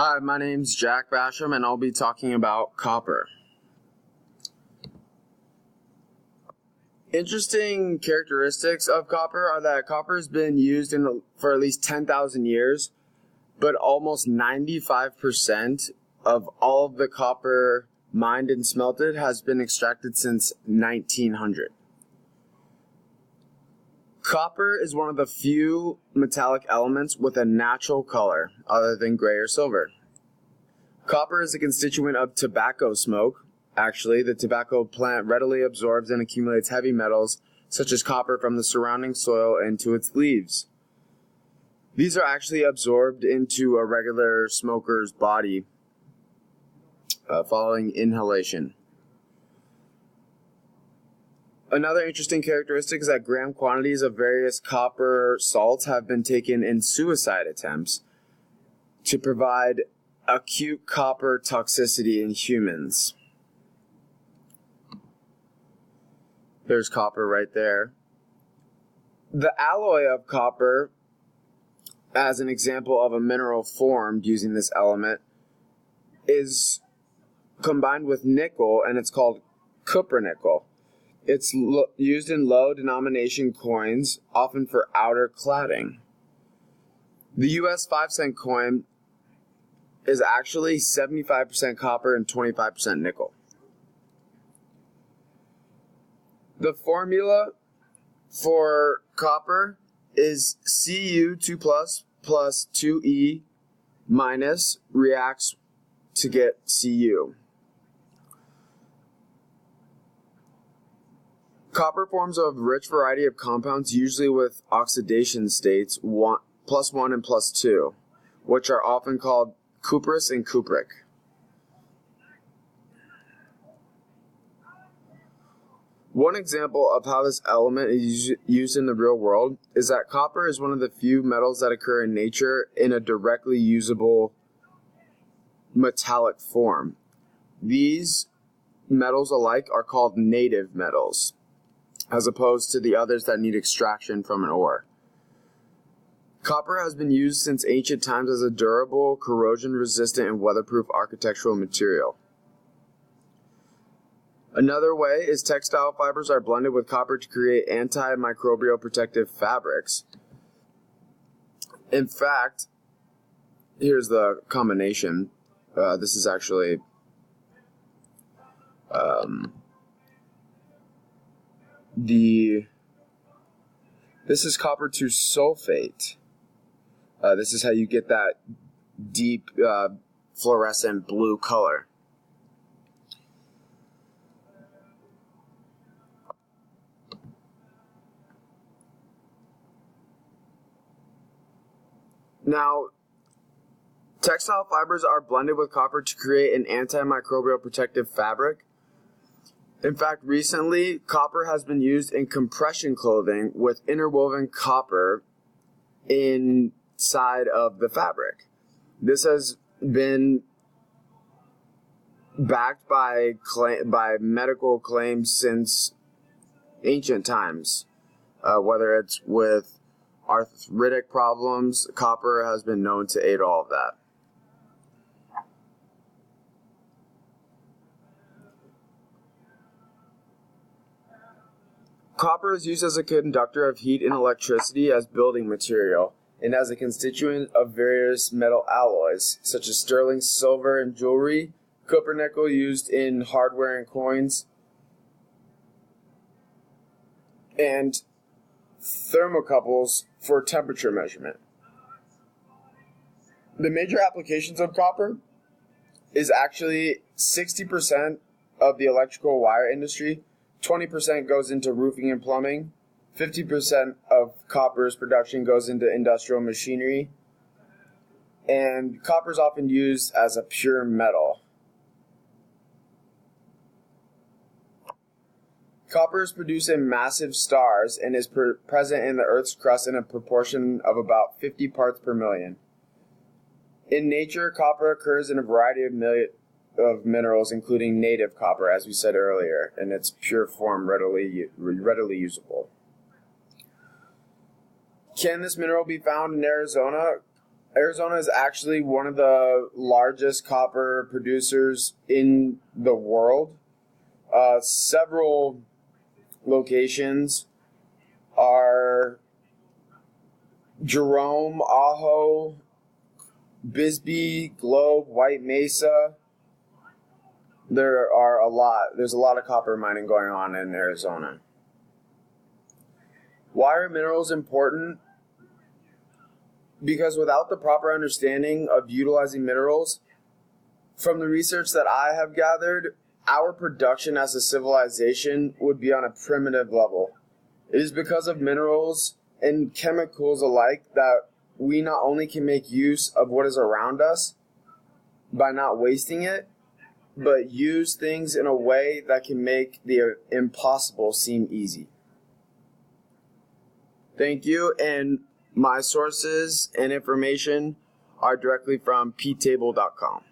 Hi, my name's Jack Basham, and I'll be talking about copper. Interesting characteristics of copper are that copper has been used for at least 10,000 years, but almost 95% of all of the copper mined and smelted has been extracted since 1900. Copper is one of the few metallic elements with a natural color other than gray or silver. Copper is a constituent of tobacco smoke. Actually, the tobacco plant readily absorbs and accumulates heavy metals such as copper from the surrounding soil into its leaves. These are actually absorbed into a regular smoker's body following inhalation. Another interesting characteristic is that gram quantities of various copper salts have been taken in suicide attempts to provide acute copper toxicity in humans. There's copper right there. The alloy of copper, as an example of a mineral formed using this element, is combined with nickel, and it's called cupronickel. It's used in low denomination coins, often for outer cladding. The US 5-cent coin is actually 75% copper and 25% nickel. The formula for copper is Cu2 plus 2E minus reacts to get Cu. Copper forms a rich variety of compounds, usually with oxidation states +1 and +2, which are often called cuprous and cupric. One example of how this element is used in the real world is that copper is one of the few metals that occur in nature in a directly usable metallic form. These metals alike are called native metals, as opposed to the others that need extraction from an ore. Copper has been used since ancient times as a durable, corrosion-resistant, and weatherproof architectural material. Another way is textile fibers are blended with copper to create antimicrobial protective fabrics. In fact, here's the combination. This is actually this is copper to sulfate. This is how you get that deep fluorescent blue color. Now, textile fibers are blended with copper to create an antimicrobial protective fabric. In fact, recently, copper has been used in compression clothing with interwoven copper inside of the fabric. This has been backed by medical claims since ancient times. Whether it's with arthritic problems, copper has been known to aid all of that. Copper is used as a conductor of heat and electricity as building material and as a constituent of various metal alloys, such as sterling silver in jewelry, cupronickel used in hardware and coins, and thermocouples for temperature measurement. The major applications of copper is actually 60% of the electrical wire industry, 20% goes into roofing and plumbing, 50% of copper's production goes into industrial machinery, and copper is often used as a pure metal. Copper is produced in massive stars and is present in the Earth's crust in a proportion of about 50 parts per million. In nature, copper occurs in a variety of minerals, including native copper, as we said earlier, in its pure form readily usable. Can this mineral be found in Arizona? Arizona is actually one of the largest copper producers in the world. Several locations are Jerome, Ajo, Bisbee, Globe, White Mesa. There's a lot of copper mining going on in Arizona. Why are minerals important? Because without the proper understanding of utilizing minerals, from the research that I have gathered, our production as a civilization would be on a primitive level. It is because of minerals and chemicals alike that we not only can make use of what is around us by not wasting it, but use things in a way that can make the impossible seem easy. Thank you, and my sources and information are directly from ptable.com.